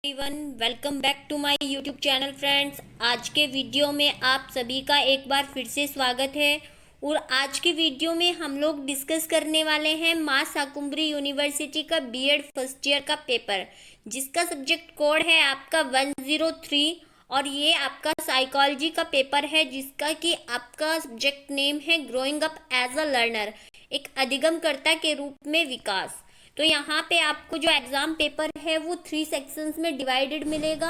Everyone, welcome back to my YouTube channel friends. आज के video में आप सभी का एक बार फिर से स्वागत है। और आज के वीडियो में हम लोग डिस्कस करने वाले हैं मां शाकुंभरी यूनिवर्सिटी का बीएड फर्स्ट ईयर का पेपर, जिसका सब्जेक्ट कोड है आपका 103। और ये आपका साइकोलॉजी का पेपर है, जिसका कि आपका सब्जेक्ट नेम है growing up as a learner, एक अधिगमकर्ता के रूप में विकास। तो यहाँ पे आपको जो एग्ज़ाम पेपर है वो 3 सेक्शंस में डिवाइडेड मिलेगा।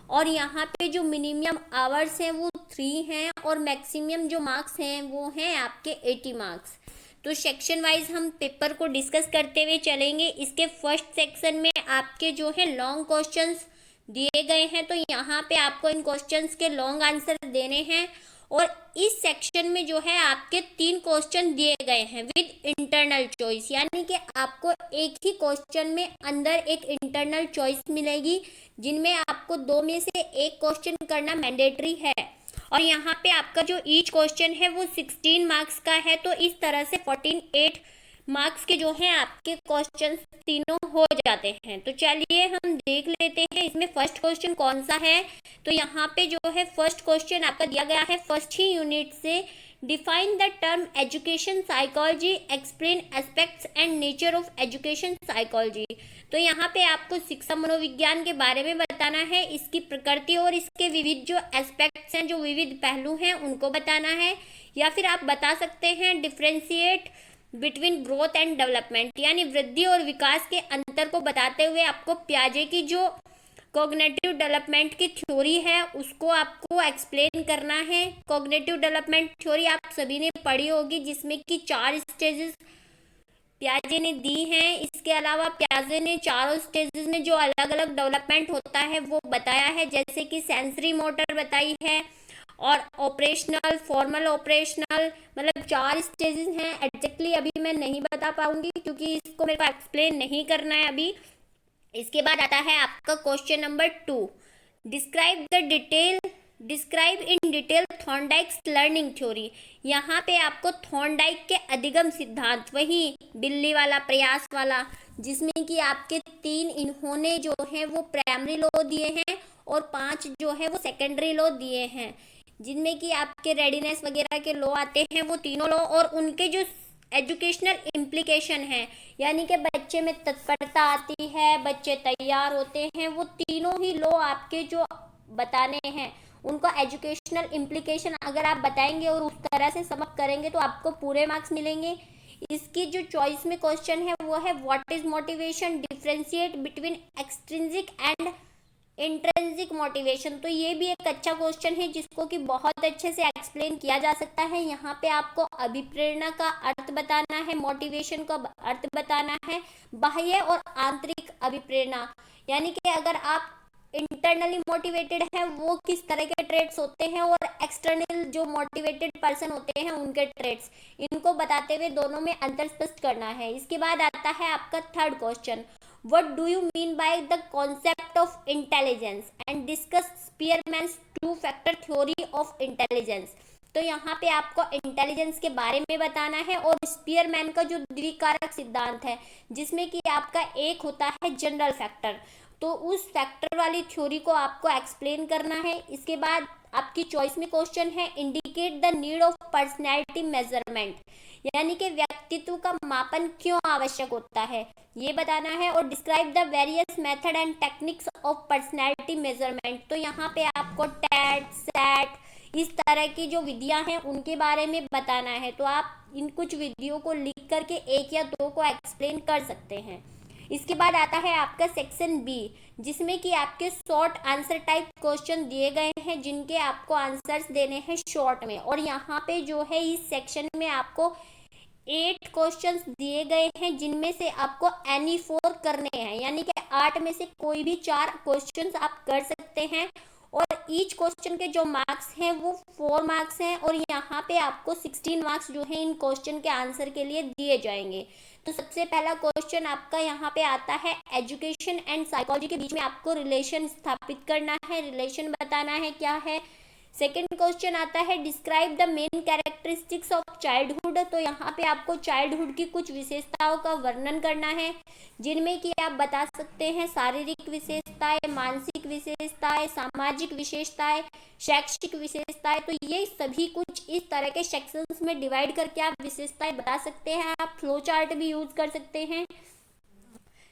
और यहाँ पे जो मिनिमम आवर्स हैं वो 3 हैं, और मैक्सिमम जो मार्क्स हैं वो हैं आपके 80 मार्क्स। तो सेक्शन वाइज हम पेपर को डिस्कस करते हुए चलेंगे। इसके फर्स्ट सेक्शन में आपके जो है लॉन्ग क्वेश्चंस दिए गए हैं, तो यहाँ पे आपको इन क्वेश्चंस के लॉन्ग आंसर देने हैं। और इस सेक्शन में जो है आपके 3 क्वेश्चन दिए गए हैं विद इंटरनल चॉइस, यानी कि आपको एक ही क्वेश्चन में अंदर एक इंटरनल चॉइस मिलेगी, जिनमें आपको 2 में से एक क्वेश्चन करना मैंडेटरी है। और यहाँ पे आपका जो ईच क्वेश्चन है वो 16 मार्क्स का है। तो इस तरह से 48 मार्क्स के जो हैं आपके क्वेश्चन तीनों हो जाते हैं। तो चलिए हम देख लेते हैं इसमें फर्स्ट क्वेश्चन कौन सा है। तो यहाँ पे जो है फर्स्ट क्वेश्चन आपका दिया गया है फर्स्ट ही यूनिट से, define the term education psychology, explain aspects and nature of education psychology. तो यहाँ पे आपको शिक्षा मनोविज्ञान के बारे में बताना है, इसकी प्रकृति और इसके विविध जो एस्पेक्ट्स हैं, जो विविध पहलू हैं, उनको बताना है। या फिर आप बता सकते हैं differentiate between growth and development, यानी वृद्धि और विकास के अंतर को बताते हुए आपको पियाजे की जो कॉग्निटिव डेवलपमेंट की थ्योरी है उसको आपको एक्सप्लेन करना है। कॉग्निटिव डेवलपमेंट थ्योरी आप सभी ने पढ़ी होगी, जिसमें कि 4 स्टेजेस पियाजे ने दी हैं। इसके अलावा पियाजे ने चारों स्टेजेस में जो अलग अलग डेवलपमेंट होता है वो बताया है, जैसे कि सेंसरी मोटर बताई है, और ऑपरेशनल, फॉर्मल ऑपरेशनल, मतलब 4 स्टेजेस हैं। एग्जैक्टली अभी मैं नहीं बता पाऊंगी क्योंकि इसको मेरे को एक्सप्लेन नहीं करना है अभी। इसके बाद आता है आपका question number 2, describe in detail Thorndike's learning theory. यहाँ पे आपको थॉर्नडाइक के अधिगम सिद्धांत, वही बिल्ली वाला, प्रयास वाला, जिसमें कि आपके 3 इन्होंने जो है वो प्राइमरी लॉ दिए हैं और 5 जो है वो सेकेंडरी लॉ दिए हैं, जिनमें कि आपके रेडीनेस वगैरह के लॉ आते हैं, वो तीनों लॉ और उनके जो एजुकेशनल इम्प्लीकेशन है, यानी कि बच्चे में तत्परता आती है, बच्चे तैयार होते हैं, वो तीनों ही लॉ आपके जो बताने हैं उनको एजुकेशनल इम्प्लीकेशन अगर आप बताएंगे और उस तरह से समझ करेंगे तो आपको पूरे मार्क्स मिलेंगे। इसकी जो चॉइस में क्वेश्चन है वो है what is motivation, differentiate between extrinsic and intrinsic motivation. तो ये भी एक अच्छा क्वेश्चन है जिसको कि बहुत अच्छे से एक्सप्लेन किया जा सकता है। यहाँ पे आपको अभिप्रेरणा का अर्थ बताना है, मोटिवेशन का अर्थ बताना है, बाह्य और आंतरिक अभिप्रेरणा, यानी कि अगर आप इंटरनली मोटिवेटेड हैं वो किस तरह के ट्रेड्स होते हैं, और एक्सटर्नल जो मोटिवेटेड पर्सन होते हैं उनके ट्रेड्स, इनको बताते हुए दोनों में अंतर स्पष्ट करना है। इसके बाद आता है आपका third question, what do you mean by the concept of intelligence and discuss स्पीयरमैन्स 2 factor theory of intelligence. तो यहाँ पे आपको इंटेलिजेंस के बारे में बताना है और स्पीयरमैन का जो द्विकारक सिद्धांत है, जिसमें कि आपका एक होता है जनरल फैक्टर, तो उस फैक्टर वाली थ्योरी को आपको एक्सप्लेन करना है। इसके बाद आपकी चॉइस में क्वेश्चन है indicate the need of personality measurement, यानी कि व्यक्तित्व का मापन क्यों आवश्यक होता है, ये बताना है। और describe the various method and techniques of personality measurement. तो यहाँ पे आपको टैट, सैट, इस तरह की जो विधियां हैं उनके बारे में बताना है। तो आप इन कुछ विधियों को लिख करके 1 या 2 को एक्सप्लेन कर सकते हैं। इसके बाद आता है आपका सेक्शन बी, जिसमें कि आपके शॉर्ट आंसर टाइप क्वेश्चन दिए गए हैं, जिनके आपको आंसर्स देने हैं शॉर्ट में। और यहाँ पे जो है इस सेक्शन में आपको 8 क्वेश्चंस दिए गए हैं, जिनमें से आपको एनी 4 करने हैं, यानी कि 8 में से कोई भी 4 क्वेश्चंस आप कर सकते हैं। और ईच क्वेश्चन के जो मार्क्स हैं वो 4 मार्क्स हैं, और यहाँ पे आपको 16 मार्क्स जो है इन क्वेश्चन के आंसर के लिए दिए जाएंगे। तो सबसे पहला क्वेश्चन आपका यहाँ पे आता है एजुकेशन एंड साइकोलॉजी के बीच में आपको रिलेशन स्थापित करना है, रिलेशन बताना है क्या है। सेकेंड क्वेश्चन आता है describe the main characteristics of childhood. तो यहाँ पे आपको चाइल्डहुड की कुछ विशेषताओं का वर्णन करना है, जिनमें कि आप बता सकते हैं शारीरिक विशेषताएं, मानसिक विशेषताएं, सामाजिक विशेषताएं, शैक्षिक विशेषताएं। तो ये सभी कुछ इस तरह के सेक्शंस में डिवाइड करके आप विशेषताएं बता सकते हैं। आप फ्लो चार्ट भी यूज कर सकते हैं।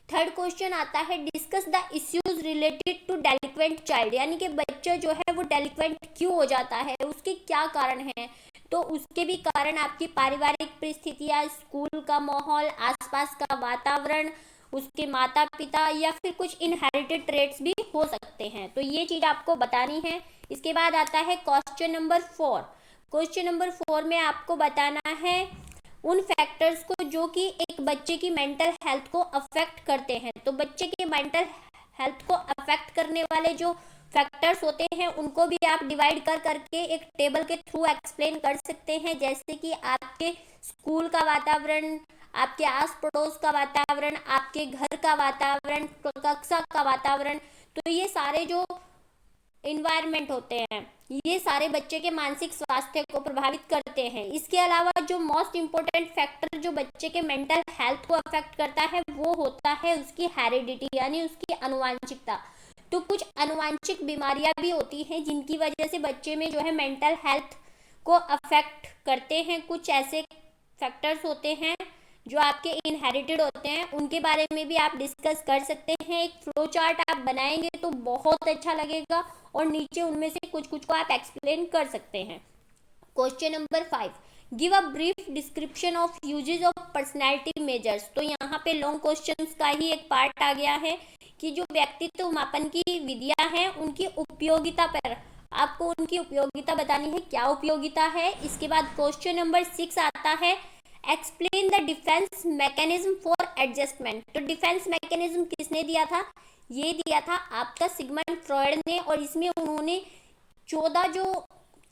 थर्ड क्वेश्चन आता है discuss the issues related to delinquent child, यानी कि बच्चा जो है वो डेलिक्वेंट क्यों हो जाता है, उसके क्या कारण हैं। तो उसके भी कारण आपकी पारिवारिक परिस्थितियां, स्कूल का माहौल, आसपास का वातावरण, उसके माता पिता या फिर कुछ इनहेरिटेड ट्रेट्स भी हो सकते हैं। तो ये चीज आपको बतानी है। इसके बाद आता है क्वेश्चन नंबर 4। क्वेश्चन नंबर 4 में आपको बताना है उन फैक्टर्स को जो कि एक बच्चे की मेंटल हेल्थ को अफेक्ट करते हैं। तो बच्चे की मेंटल हेल्थ को अफेक्ट करने वाले जो फैक्टर्स होते हैं उनको भी आप डिवाइड कर करके एक टेबल के थ्रू एक्सप्लेन कर सकते हैं, जैसे कि आपके स्कूल का वातावरण, आपके आस पड़ोस का वातावरण, आपके घर का वातावरण, कक्षा का वातावरण। तो ये सारे जो इन्वायरमेंट होते हैं ये सारे बच्चे के मानसिक स्वास्थ्य को प्रभावित करते हैं। इसके अलावा जो मोस्ट इम्पोर्टेंट फैक्टर जो बच्चे के मेंटल हेल्थ को अफेक्ट करता है वो होता है उसकी हेरिडिटी, यानी उसकी आनुवांशिकता। तो कुछ आनुवांशिक बीमारियां भी होती हैं जिनकी वजह से बच्चे में जो है मेंटल हेल्थ को अफेक्ट करते हैं। कुछ ऐसे फैक्टर्स होते हैं जो आपके इनहेरिटेड होते हैं, उनके बारे में भी आप डिस्कस कर सकते हैं। एक फ्लो चार्ट आप बनाएंगे तो बहुत अच्छा लगेगा और नीचे उनमें से कुछ कुछ को आप एक्सप्लेन कर सकते हैं। Question number 5 give a brief description of uses of personality measures. तो यहाँ पे लॉन्ग क्वेश्चंस का ही एक पार्ट आ गया है कि जो व्यक्तित्व मापन की विधियां हैं उनकी उपयोगिता पर आपको उनकी उपयोगिता बतानी है, क्या उपयोगिता है। इसके बाद क्वेश्चन नंबर 6 आता है explain the defence mechanism for adjustment. तो डिफेंस मैकेनिज्म किसने दिया था, ये दिया था आपका सिगमंड फ्रॉयड ने, और इसमें उन्होंने 14 जो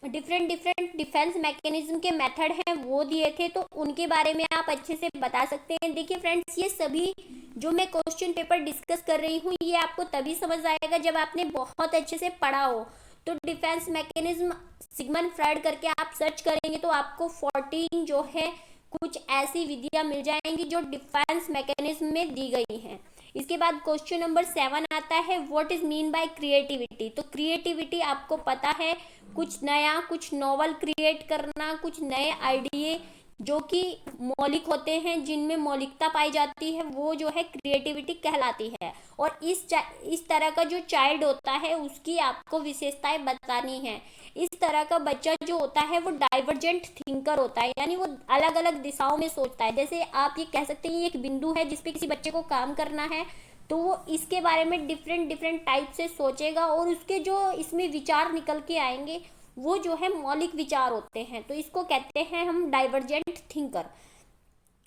डिफरेंट डिफेंस मैकेनिज्म के मेथड हैं वो दिए थे। तो उनके बारे में आप अच्छे से बता सकते हैं। देखिए फ्रेंड्स, ये सभी जो मैं क्वेश्चन पेपर डिस्कस कर रही हूँ ये आपको तभी समझ आएगा जब आपने बहुत अच्छे से पढ़ा हो। तो डिफेंस मैकेनिज्म सिगमंड फ्रॉयड करके आप सर्च करेंगे तो आपको 14 जो है कुछ ऐसी विधियां मिल जाएंगी जो डिफेंस मैकेनिज्म में दी गई हैं। इसके बाद क्वेश्चन नंबर 7 आता है what is mean by creativity. तो क्रिएटिविटी आपको पता है कुछ नया, कुछ नॉवल क्रिएट करना, कुछ नए आइडिये जो कि मौलिक होते हैं, जिनमें मौलिकता पाई जाती है, वो जो है क्रिएटिविटी कहलाती है। और इस तरह का जो चाइल्ड होता है उसकी आपको विशेषताएं बतानी है। इस तरह का बच्चा जो होता है वो डाइवर्जेंट थिंकर होता है, यानी वो अलग अलग दिशाओं में सोचता है। जैसे आप ये कह सकते हैं एक बिंदु है जिसपे किसी बच्चे को काम करना है तो वो इसके बारे में डिफरेंट टाइप से सोचेगा और उसके जो इसमें विचार निकल के आएंगे वो जो है मौलिक विचार होते हैं। तो इसको कहते हैं हम डाइवर्जेंट थिंकर।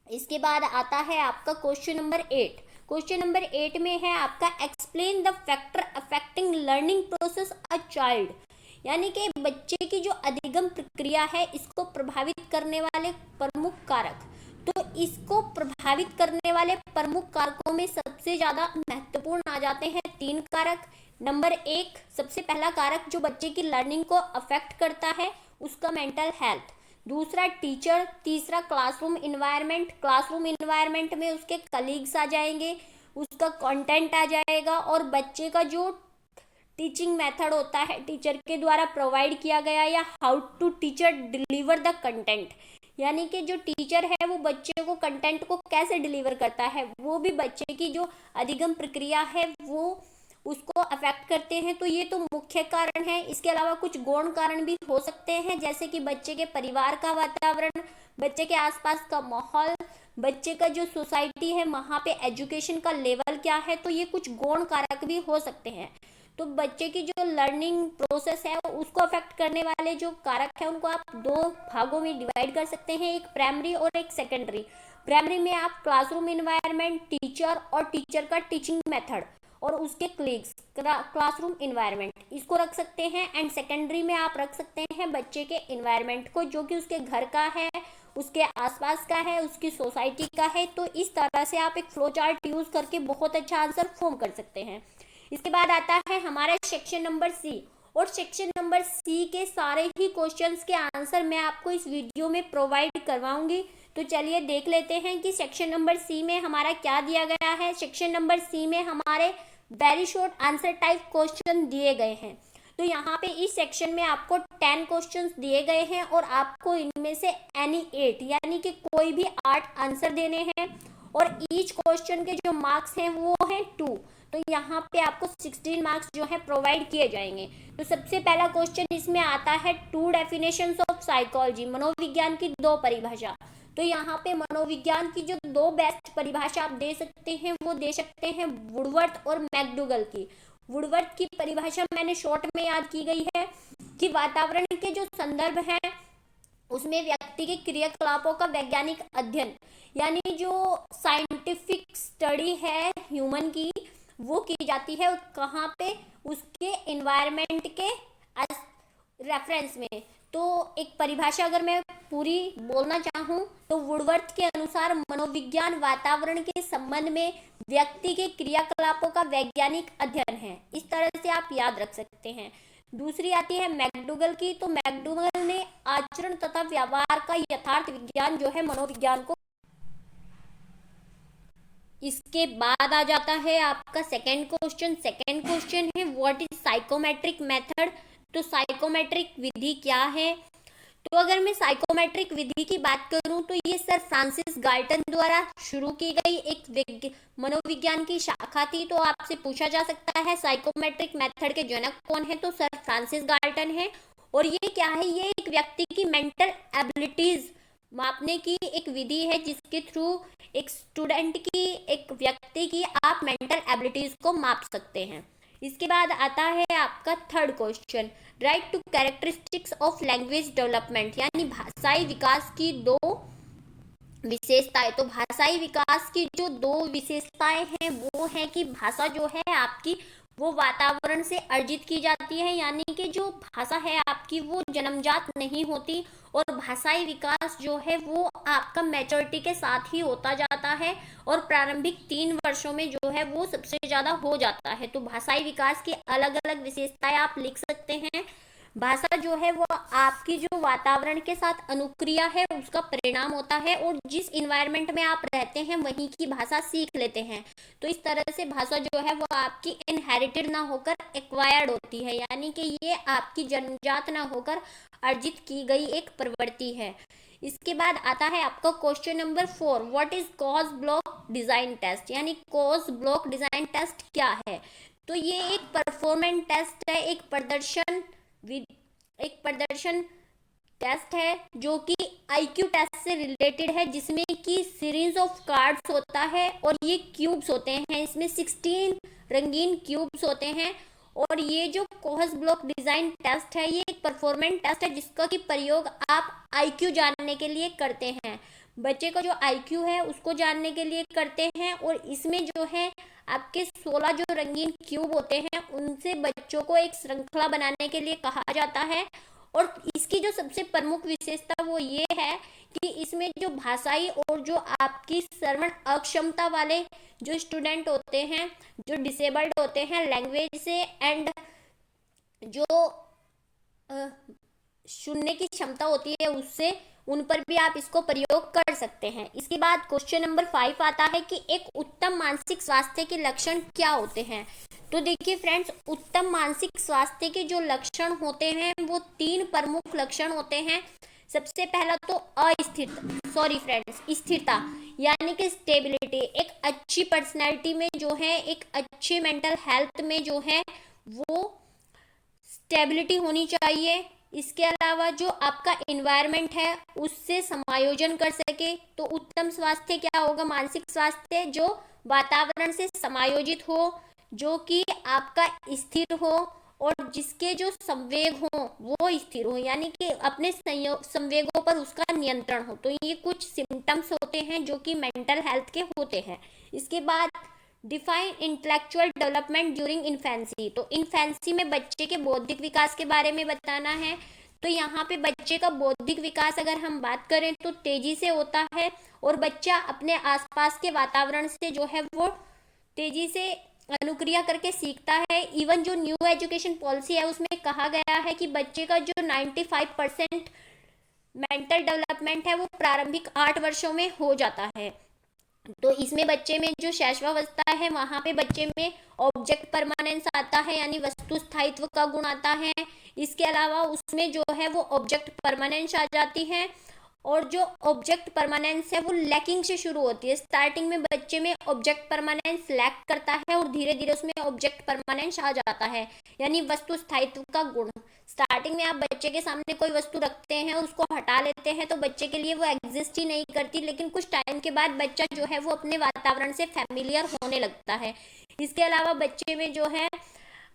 इसके बाद आता है आपका क्वेश्चन नंबर 8। क्वेश्चन नंबर 8 में है आपका explain the factor affecting learning process a child, यानी कि बच्चे की जो अधिगम प्रक्रिया है इसको प्रभावित करने वाले प्रमुख कारक। तो इसको प्रभावित करने वाले प्रमुख कारकों में सबसे ज्यादा महत्वपूर्ण आ जाते हैं 3 कारक। नंबर 1 सबसे पहला कारक जो बच्चे की लर्निंग को अफेक्ट करता है उसका मेंटल हेल्थ। दूसरा टीचर, तीसरा क्लासरूम इन्वायरमेंट। क्लासरूम इन्वायरमेंट में उसके कलीग्स आ जाएंगे, उसका कंटेंट आ जाएगा और बच्चे का जो टीचिंग मेथड होता है टीचर के द्वारा प्रोवाइड किया गया या how to teacher deliver the content, यानी कि जो टीचर है वो बच्चे को कंटेंट को कैसे डिलीवर करता है वो भी बच्चे की जो अधिगम प्रक्रिया है वो उसको अफेक्ट करते हैं। तो ये तो मुख्य कारण है। इसके अलावा कुछ गौण कारण भी हो सकते हैं, जैसे कि बच्चे के परिवार का वातावरण, बच्चे के आसपास का माहौल, बच्चे का जो सोसाइटी है वहाँ पे एजुकेशन का लेवल क्या है। तो ये कुछ गौण कारक भी हो सकते हैं। तो बच्चे की जो लर्निंग प्रोसेस है उसको अफेक्ट करने वाले जो कारक है उनको आप 2 भागों में डिवाइड कर सकते हैं, एक प्राइमरी और एक सेकेंडरी। प्राइमरी में आप क्लासरूम इन्वायरमेंट, टीचर और टीचर का टीचिंग मेथड और उसके कलीग्स, क्लासरूम इन्वायरमेंट इसको रख सकते हैं। एंड सेकेंडरी में आप रख सकते हैं बच्चे के इन्वायरमेंट को जो कि उसके घर का है, उसके आसपास का है, उसकी सोसाइटी का है। तो इस तरह से आप एक फ्लो चार्ट यूज करके बहुत अच्छा आंसर फॉर्म कर सकते हैं। इसके बाद आता है हमारा सेक्शन नंबर सी और सेक्शन नंबर सी के सारे ही क्वेश्चंस के आंसर मैं आपको इस वीडियो में प्रोवाइड करवाऊंगी। तो चलिए देख लेते हैं कि सेक्शन नंबर सी में हमारा क्या दिया गया है। सेक्शन नंबर सी में हमारे very short answer type question दिए गए हैं। तो यहाँ पे इस सेक्शन में आपको 10 क्वेश्चंस दिए गए हैं और आपको इनमें से एनी 8 यानी कि कोई भी 8 आंसर देने हैं और ईच क्वेश्चन के जो मार्क्स हैं वो हैं 2। तो यहाँ पे आपको 16 मार्क्स जो है प्रोवाइड किए जाएंगे। तो सबसे पहला क्वेश्चन इसमें आता है 2 डेफिनेशंस ऑफ साइकोलॉजी, मनोविज्ञान की 2 परिभाषा। तो यहाँ पे मनोविज्ञान की जो 2 बेस्ट परिभाषा आप दे सकते हैं वो दे सकते हैं वुडवर्थ और मैकडूगल की। वुडवर्थ की परिभाषा मैंने शॉर्ट में याद की गई है कि वातावरण के जो संदर्भ हैं उसमें व्यक्ति के क्रियाकलापों का वैज्ञानिक अध्ययन यानी जो साइंटिफिक स्टडी है ह्यूमन की वो की जाती है कहाँ पे, उसके एनवायरनमेंट के रेफरेंस में। तो एक परिभाषा अगर मैं पूरी बोलना चाहूँ तो वुडवर्थ के अनुसार मनोविज्ञान वातावरण के संबंध में व्यक्ति के क्रियाकलापों का वैज्ञानिक अध्ययन है। इस तरह से आप याद रख सकते हैं। दूसरी आती है मैकडूगल की। तो मैकडूगल ने आचरण तथा व्यवहार का यथार्थ विज्ञान जो है मनोविज्ञान को। इसके बाद आ जाता है आपका सेकंड क्वेश्चन। सेकंड क्वेश्चन है व्हाट इज साइकोमेट्रिक मेथड। तो साइकोमेट्रिक विधि क्या है। तो अगर मैं साइकोमेट्रिक विधि की बात करूं तो ये सर फ्रांसिस गाल्टन द्वारा शुरू की गई एक मनोविज्ञान की शाखा थी। तो आपसे पूछा जा सकता है साइकोमेट्रिक मेथड के जनक कौन है, तो सर फ्रांसिस गाल्टन है। और ये क्या है, ये एक व्यक्ति की मेंटल एबिलिटीज मापने की एक विधि है जिसके थ्रू एक स्टूडेंट की, एक व्यक्ति की आप मेंटल एबिलिटीज को माप सकते हैं। इसके बाद आता है आपका third question, right to characteristics of language development, यानी भाषाई विकास की 2 विशेषताएं। तो भाषाई विकास की जो 2 विशेषताएं हैं वो है कि भाषा जो है आपकी वो वातावरण से अर्जित की जाती है, यानी कि जो भाषा है आपकी वो जन्मजात नहीं होती। और भाषाई विकास जो है वो आपका मैच्योरिटी के साथ ही होता जाता है और प्रारंभिक 3 वर्षों में जो है वो सबसे ज्यादा हो जाता है। तो भाषाई विकास की अलग अलग विशेषताएं आप लिख सकते हैं। भाषा जो है वो आपकी जो वातावरण के साथ अनुक्रिया है उसका परिणाम होता है और जिस इन्वायरमेंट में आप रहते हैं वहीं की भाषा सीख लेते हैं। तो इस तरह से भाषा जो है वो आपकी इनहेरिटेड ना होकर एक्वायर्ड होती है, यानी कि ये आपकी जन्मजात ना होकर अर्जित की गई एक प्रवृत्ति है। इसके बाद आता है आपका question number 4, what is Kohs block design test, यानी कॉज ब्लॉक डिजाइन टेस्ट क्या है। तो ये एक परफॉर्मेंस टेस्ट है, एक प्रदर्शन टेस्ट है जो कि आईक्यू टेस्ट से रिलेटेड है, जिसमें कि सीरीज ऑफ कार्ड्स होता है और ये क्यूब्स होते हैं। इसमें 16 रंगीन क्यूब्स होते हैं। और ये जो कोहस ब्लॉक डिजाइन टेस्ट है ये एक परफॉर्मेंस टेस्ट है जिसका कि प्रयोग आप आईक्यू जानने के लिए करते हैं। बच्चे का जो आईक्यू है उसको जानने के लिए करते हैं। और इसमें जो है आपके 16 जो रंगीन क्यूब होते हैं उनसे बच्चों को एक श्रृंखला बनाने के लिए कहा जाता है। और इसकी जो सबसे प्रमुख विशेषता वो ये है कि इसमें जो भाषाई और जो आपकी श्रवण अक्षमता वाले जो स्टूडेंट होते हैं, जो डिसेबल्ड होते हैं लैंग्वेज से, एंड जो सुनने की क्षमता होती है उससे, उन पर भी आप इसको प्रयोग कर सकते हैं। इसके बाद क्वेश्चन नंबर 5 आता है कि एक उत्तम मानसिक स्वास्थ्य के लक्षण क्या होते हैं। तो देखिए फ्रेंड्स, उत्तम मानसिक स्वास्थ्य के जो लक्षण होते हैं वो 3 प्रमुख लक्षण होते हैं। सबसे पहला तो स्थिरता, यानी कि स्टेबिलिटी। एक अच्छी पर्सनैलिटी में जो है, एक अच्छे मेंटल हेल्थ में जो है वो स्टेबिलिटी होनी चाहिए। इसके अलावा जो आपका इन्वायरमेंट है उससे समायोजन कर सके। तो उत्तम स्वास्थ्य क्या होगा, मानसिक स्वास्थ्य जो वातावरण से समायोजित हो, जो कि आपका स्थिर हो और जिसके जो संवेग हो वो स्थिर हो, यानी कि अपने संवेगों पर उसका नियंत्रण हो। तो ये कुछ सिम्टम्स होते हैं जो कि मेंटल हेल्थ के होते हैं। इसके बाद define intellectual development during infancy. तो इन्फेंसी में बच्चे के बौद्धिक विकास के बारे में बताना है। तो यहाँ पे बच्चे का बौद्धिक विकास अगर हम बात करें तो तेजी से होता है और बच्चा अपने आसपास के वातावरण से जो है वो तेजी से अनुक्रिया करके सीखता है। इवन जो न्यू एजुकेशन पॉलिसी है उसमें कहा गया है कि बच्चे का जो 95% मेंटल डेवलपमेंट है वो प्रारंभिक 8 वर्षों में हो जाता है। तो इसमें बच्चे में जो शैशवावस्था है वहां पे बच्चे में ऑब्जेक्ट परमानेंस आता है, यानी वस्तु स्थायित्व का गुण आता है। इसके अलावा उसमें जो है वो ऑब्जेक्ट परमानेंस आ जाती है, और जो ऑब्जेक्ट परमानेंस है वो लैकिंग से शुरू होती है। स्टार्टिंग में बच्चे में ऑब्जेक्ट परमानेंस लैक करता है और धीरे धीरे उसमें ऑब्जेक्ट परमानेंस आ जाता है, यानी वस्तु स्थायित्व का गुण। स्टार्टिंग में आप बच्चे के सामने कोई वस्तु रखते हैं, उसको हटा लेते हैं तो बच्चे के लिए वो एग्जिस्ट ही नहीं करती, लेकिन कुछ टाइम के बाद बच्चा जो है वो अपने वातावरण से फैमिलियर होने लगता है। इसके अलावा बच्चे में जो है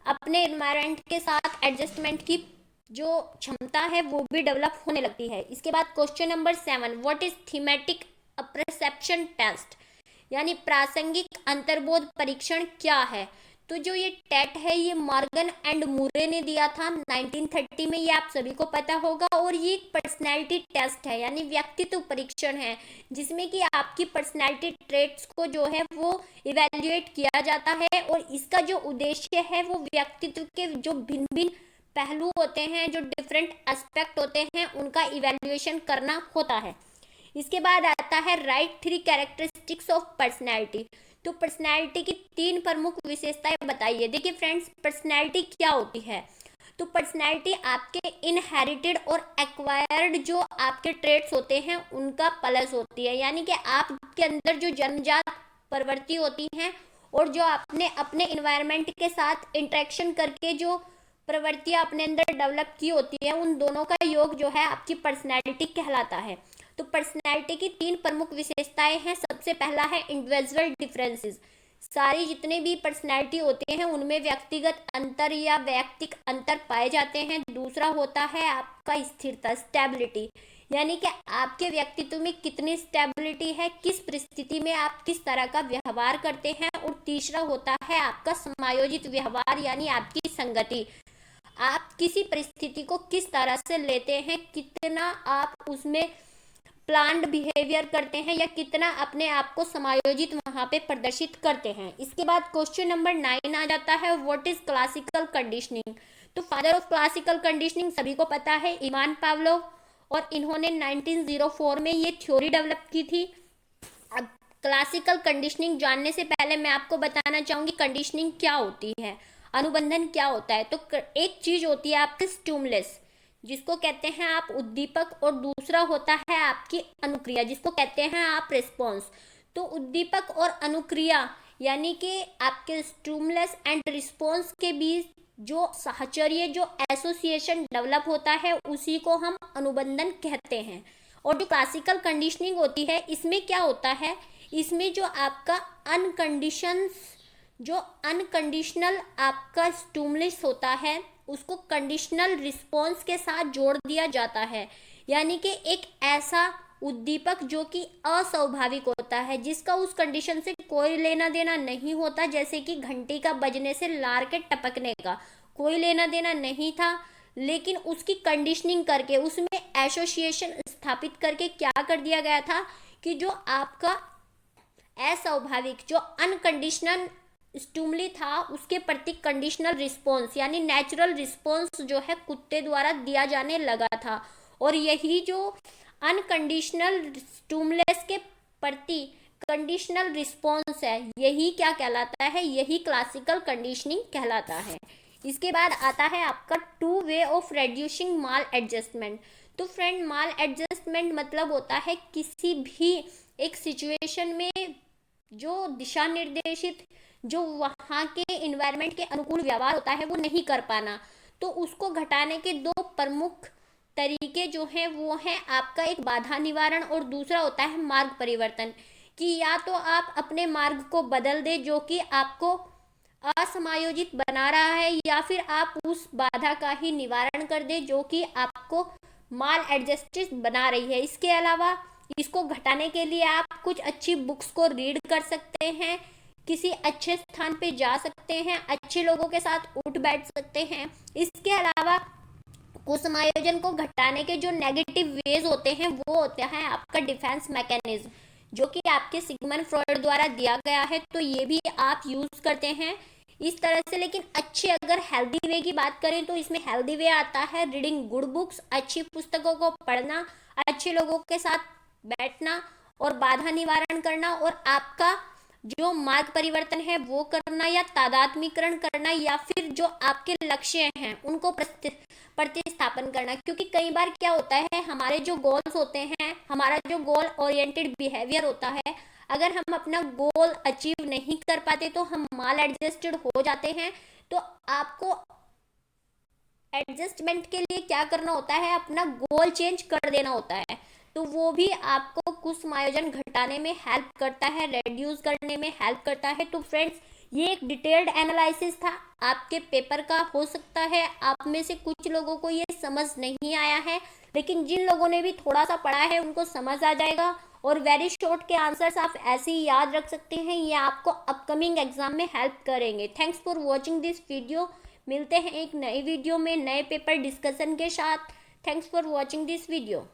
अपने एनवायरनमेंट के साथ एडजस्टमेंट की जो क्षमता है वो भी डेवलप होने लगती है। इसके बाद question number 7, what is thematic apperception test, यानी प्रासंगिक अंतर्बोध परीक्षण क्या है। तो जो ये टेट है ये मॉर्गन एंड मूरे ने दिया था 1930 में, ये आप सभी को पता होगा। और ये एक पर्सनैलिटी टेस्ट है, यानी व्यक्तित्व परीक्षण है, जिसमें कि आपकी पर्सनैलिटी ट्रेट्स को जो है वो इवेल्युएट किया जाता है। और इसका जो उद्देश्य है वो व्यक्तित्व के जो भिन्न भिन्न पहलू होते हैं, जो डिफरेंट एस्पेक्ट होते हैं, उनका इवेल्युएशन करना होता है। इसके बाद आता है राइट 3 कैरेक्टरिस्टिक्स ऑफ पर्सनैलिटी। तो पर्सनैलिटी की 3 प्रमुख विशेषताएं बताइए। देखिए फ्रेंड्स, पर्सनैलिटी क्या होती है। तो पर्सनैलिटी आपके इनहेरिटेड और एक्वायर्ड जो आपके ट्रेट्स होते हैं उनका प्लस होती है, यानी कि आपके अंदर जो जन्मजात प्रवृत्ति होती हैं और जो आपने अपने इन्वायरमेंट के साथ इंटरेक्शन करके जो प्रवृत्तियां अपने अंदर डेवलप की होती है, उन दोनों का योग जो है आपकी पर्सनैलिटी कहलाता है। तो पर्सनैलिटी की 3 प्रमुख विशेषताएं हैं। सबसे पहला है इंडिविजुअल डिफरेंसेस। सारी जितने भी पर्सनैलिटी होते हैं उनमें व्यक्तिगत अंतर या वैयक्तिक अंतर पाए जाते हैं। दूसरा होता है आपका स्थिरता, स्टेबिलिटी, यानी कि आपके व्यक्तित्व में कितनी स्टेबिलिटी है, किस परिस्थिति में आप किस तरह का व्यवहार करते हैं। और तीसरा होता है आपका समायोजित व्यवहार, यानी आपकी संगति, आप किसी परिस्थिति को किस तरह से लेते हैं, कितना आप उसमें प्लान्ड बिहेवियर करते हैं या कितना अपने आप को समायोजित वहां पे प्रदर्शित करते हैं। इसके बाद क्वेश्चन नंबर 9 आ जाता है, व्हाट इज क्लासिकल कंडीशनिंग। तो फादर ऑफ क्लासिकल कंडीशनिंग सभी को पता है, इवान पावलोव, और इन्होंने 1904 में ये थ्योरी डेवलप की थी। अब क्लासिकल कंडीशनिंग जानने से पहले मैं आपको बताना चाहूंगी कंडीशनिंग क्या होती है, अनुबंधन क्या होता है। तो एक चीज होती है आपकी स्टिमुलस, जिसको कहते हैं आप उद्दीपक, और दूसरा होता है आपकी अनुक्रिया, जिसको कहते हैं आप रिस्पॉन्स। तो उद्दीपक और अनुक्रिया यानी कि आपके स्टिमुलस एंड रिस्पॉन्स के बीच जो साहचर्य, जो एसोसिएशन डेवलप होता है, उसी को हम अनुबंधन कहते हैं। और जो क्लासिकल कंडीशनिंग होती है इसमें क्या होता है, इसमें जो आपका अनकंडीशनल आपका स्टिमुलस होता है उसको कंडीशनल रिस्पॉन्स के साथ जोड़ दिया जाता है, यानी कि एक ऐसा उद्दीपक जो कि अस्वाभाविक होता है, जिसका उस कंडीशन से कोई लेना देना नहीं होता। जैसे कि घंटी का बजने से लार के टपकने का कोई लेना देना नहीं था, लेकिन उसकी कंडीशनिंग करके उसमें एसोसिएशन स्थापित करके क्या कर दिया गया था कि जो आपका अस्वाभाविक, जो अनकंडीशनल स्टिमुली था, उसके प्रति कंडीशनल रिस्पॉन्स यानी नेचुरल रिस्पॉन्स जो है कुत्ते द्वारा दिया जाने लगा था। और यही जो अनकंडीशनल स्टिमुलस के प्रति कंडीशनल रिस्पॉन्स है, यही क्या कहलाता है, यही क्लासिकल कंडीशनिंग कहलाता है। इसके बाद आता है आपका 2 way of reducing mall adjustment. तो फ्रेंड, माल एडजस्टमेंट मतलब होता है किसी भी एक सिचुएशन में जो दिशा निर्देशित, जो वहाँ के इन्वायरमेंट के अनुकूल व्यवहार होता है वो नहीं कर पाना। तो उसको घटाने के 2 प्रमुख तरीके जो हैं वो हैं आपका एक बाधा निवारण और दूसरा होता है मार्ग परिवर्तन, कि या तो आप अपने मार्ग को बदल दे जो कि आपको असमायोजित बना रहा है, या फिर आप उस बाधा का ही निवारण कर दे जो कि आपको माल एडजस्टेड बना रही है। इसके अलावा इसको घटाने के लिए आप कुछ अच्छी बुक्स को रीड कर सकते हैं, किसी अच्छे स्थान पे जा सकते हैं, अच्छे लोगों के साथ उठ बैठ सकते हैं। इसके अलावा कुसमायोजन को घटाने के जो नेगेटिव वेज होते हैं वो होते हैं आपका डिफेंस मैकेनिज्म, जो कि आपके सिगमंड फ्रॉइड द्वारा दिया गया है। तो ये भी आप यूज करते हैं। इस तरह से। लेकिन अच्छे अगर हेल्दी वे की बात करें तो इसमें हेल्दी वे आता है रीडिंग गुड बुक्स, अच्छी पुस्तकों को पढ़ना, अच्छे लोगों के साथ बैठना और बाधा निवारण करना, और आपका जो मार्ग परिवर्तन है वो करना, या तादात्मीकरण करना, या फिर जो आपके लक्ष्य हैं उनको प्रतिस्थापन करना। क्योंकि कई बार क्या होता है, हमारे जो गोल्स होते हैं, हमारा जो गोल ओरिएंटेड बिहेवियर होता है, अगर हम अपना गोल अचीव नहीं कर पाते तो हम माल एडजस्टेड हो जाते हैं। तो आपको एडजस्टमेंट के लिए क्या करना होता है, अपना गोल चेंज कर देना होता है। तो वो भी आपको कुछ समायोजन घटाने में हेल्प करता है, रेड्यूस करने में हेल्प करता है। तो फ्रेंड्स, ये एक डिटेल्ड एनालिसिस था आपके पेपर का। हो सकता है आप में से कुछ लोगों को ये समझ नहीं आया है, लेकिन जिन लोगों ने भी थोड़ा सा पढ़ा है उनको समझ आ जाएगा। और वेरी शॉर्ट के आंसर्स आप ऐसे ही याद रख सकते हैं, ये आपको अपकमिंग एग्जाम में हेल्प करेंगे। Thanks for watching this video. मिलते हैं एक नए वीडियो में नए पेपर डिस्कशन के साथ। Thanks for watching this video.